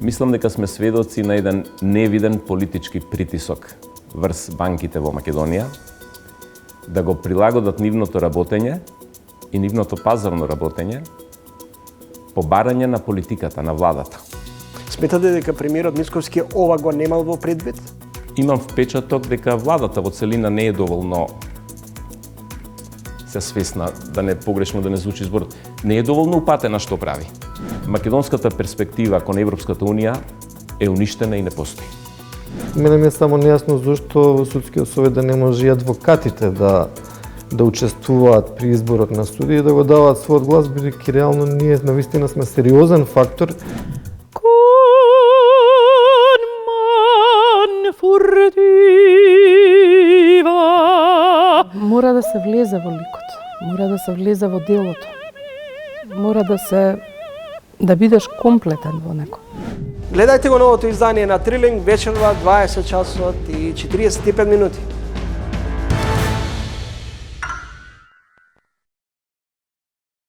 Мислам дека сме сведоци на еден невиден политички притисок врз банките во Македонија да го прилагодат нивното работење и нивното пазарно работење по барање на политиката, на владата. Сметате дека премиерот Мицковски ова го немал во предвид? Имам впечаток дека владата во целина не е доволно се свесна, да не погрешно да не звучи зборот, не е доволно упатена што прави. Македонската перспектива кон Европската Унија е уништена и не постои. Мене ми е само нејасно зашто во судскиот совет да не може и адвокатите да учествуваат при изборот на судии и да го даваат својот глас, бидејќи реално ние навистина сме сериозен фактор. Мора да се влезе во ликот, мора да се влезе во делото, мора да бидеш комплетен во него. Гледајте го новото издание на Трилинг вечерва 20 часот и 45 минути.